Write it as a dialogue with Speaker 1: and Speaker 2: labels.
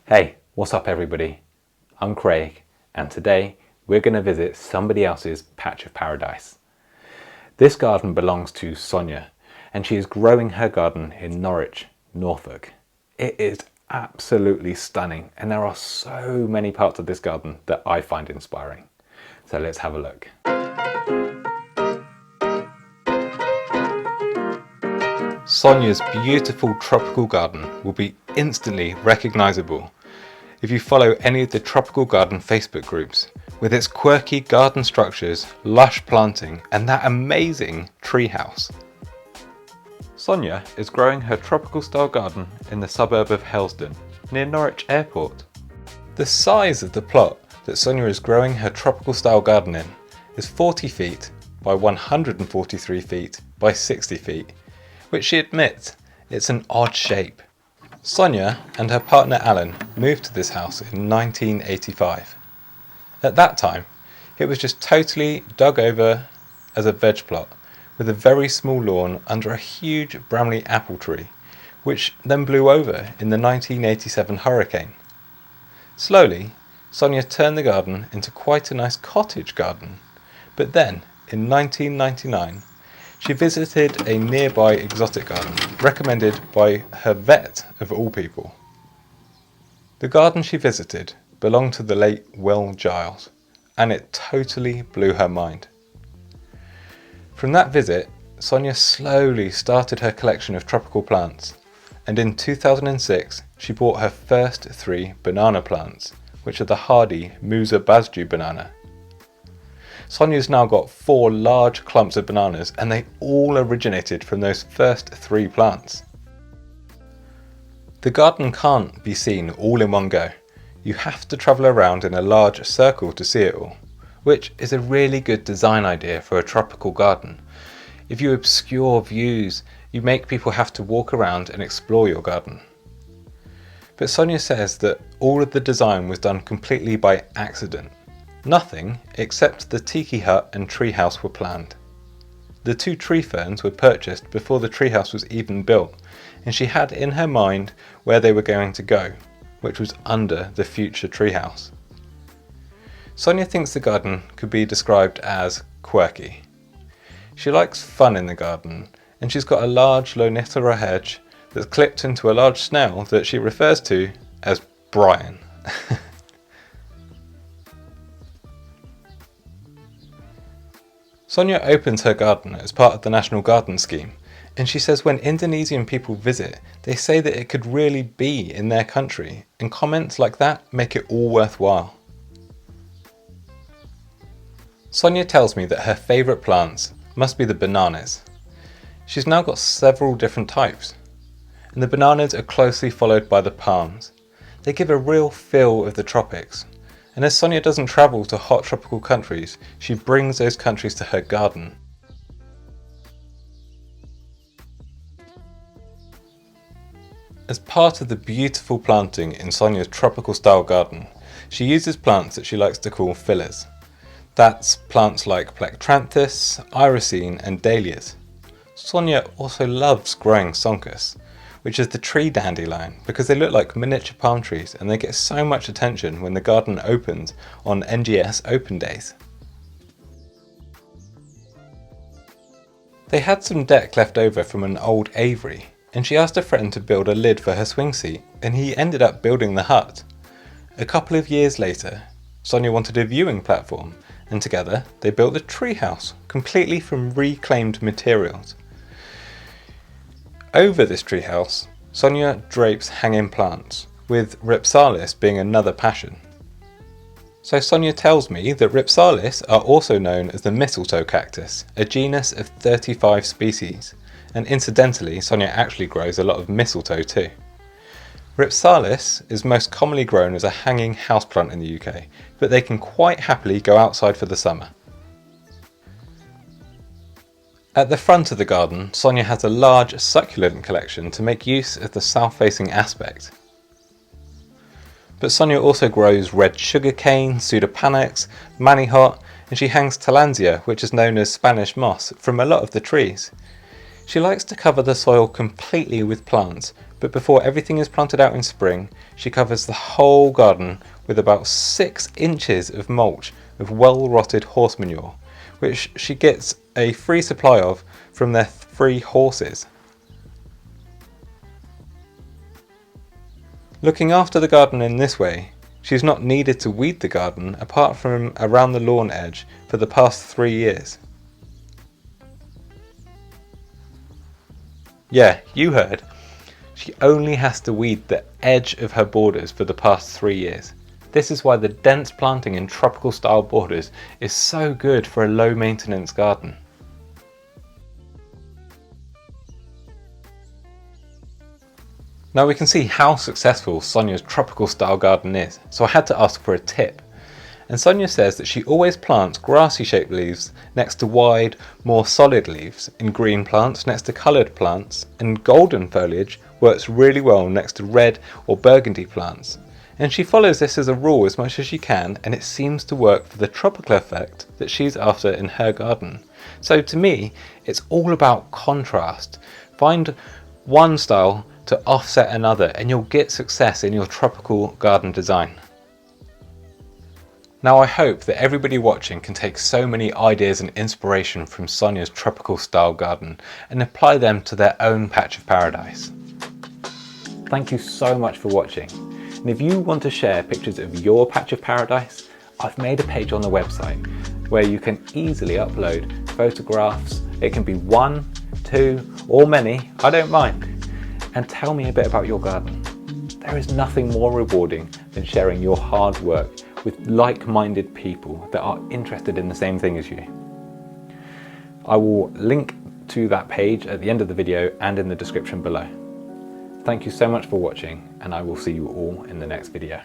Speaker 1: Hey, what's up everybody? I'm Craig and today we're going to visit somebody else's patch of paradise. This garden belongs to Sonja and she is growing her garden in Norwich, Norfolk. It is absolutely stunning and there are so many parts of this garden that I find inspiring. So let's have a look. Sonja's beautiful tropical garden will be instantly recognisable if you follow any of the tropical garden Facebook groups, with its quirky garden structures, lush planting and that amazing treehouse. Sonja is growing her tropical style garden in the suburb of Hellesdon, near Norwich Airport. The size of the plot that Sonja is growing her tropical style garden in is 40 feet by 143 feet by 60 feet, which she admits it's an odd shape. Sonja and her partner Alan moved to this house in 1985. At that time, it was just totally dug over as a veg plot with a very small lawn under a huge bramley apple tree, which then blew over in the 1987 hurricane. Slowly, Sonja turned the garden into quite a nice cottage garden, but then, in 1999, she visited a nearby exotic garden, recommended by her vet of all people. The garden she visited belonged to the late Will Giles, and it totally blew her mind. From that visit, Sonja slowly started her collection of tropical plants, and in 2006 she bought her first 3 banana plants, which are the hardy musa basjoo banana. Sonja's now got 4 large clumps of bananas and they all originated from those first 3 plants. The garden can't be seen all in one go. You have to travel around in a large circle to see it all, which is a really good design idea for a tropical garden. If you obscure views, you make people have to walk around and explore your garden. But Sonja says that all of the design was done completely by accident. Nothing except the tiki hut and treehouse were planned. The 2 treeferns were purchased before the treehouse was even built, and she had in her mind where they were going to go, which was under the future treehouse. Sonja thinks the garden could be described as quirky. She likes fun in the garden, and she's got a large lonicera hedge that's clipped into a large snail that she refers to as Brian. Sonja opens her garden as part of the National Garden Scheme, and she says when Indonesian people visit, they say that it could really be in their country, and comments like that make it all worthwhile. Sonja tells me that her favourite plants must be the bananas. She's now got several different types, and the bananas are closely followed by the palms. They give a real feel of the tropics. And as Sonja doesn't travel to hot tropical countries, she brings those countries to her garden. As part of the beautiful planting in Sonja's tropical style garden, she uses plants that she likes to call fillers. That's plants like plectranthus, irisine and dahlias. Sonja also loves growing sonjas, which is the tree dandelion, because they look like miniature palm trees and they get so much attention when the garden opens on NGS open days. They had some deck left over from an old aviary, and she asked a friend to build a lid for her swing seat, and he ended up building the hut. A couple of years later, Sonja wanted a viewing platform, and together they built a treehouse, completely from reclaimed materials. Over this treehouse, Sonja drapes hanging plants, with ripsalis being another passion. So Sonja tells me that ripsalis are also known as the mistletoe cactus, a genus of 35 species, and incidentally Sonja actually grows a lot of mistletoe too. Ripsalis is most commonly grown as a hanging houseplant in the UK, but they can quite happily go outside for the summer. At the front of the garden, Sonja has a large succulent collection to make use of the south-facing aspect. But Sonja also grows red sugarcane, pseudopanax, manihot, and she hangs tillandsia, which is known as Spanish moss, from a lot of the trees. She likes to cover the soil completely with plants, But before everything is planted out in spring, she covers the whole garden with about 6 inches of mulch of well-rotted horse manure, which she gets a free supply of from their 3 horses. Looking after the garden in this way, she's not needed to weed the garden apart from around the lawn edge for the past 3 years. Yeah, you heard. She only has to weed the edge of her borders for the past 3 years. This is why the dense planting in tropical style borders is so good for a low maintenance garden. Now we can see how successful Sonja's tropical style garden is, so I had to ask for a tip. And Sonja says that she always plants grassy shaped leaves next to wide, more solid leaves, and green plants next to coloured plants, and golden foliage works really well next to red or burgundy plants. And she follows this as a rule as much as she can, and it seems to work for the tropical effect that she's after in her garden. So to me, it's all about contrast. Find one style to offset another and you'll get success in your tropical garden design. Now I hope that everybody watching can take so many ideas and inspiration from Sonja's tropical style garden and apply them to their own patch of paradise. Thank you so much for watching, and if you want to share pictures of your patch of paradise, I've made a page on the website where you can easily upload photographs. It can be 1, 2 or many, I don't mind, and tell me a bit about your garden. There is nothing more rewarding than sharing your hard work with like-minded people that are interested in the same thing as you. I will link to that page at the end of the video and in the description below. Thank you so much for watching, and I will see you all in the next video.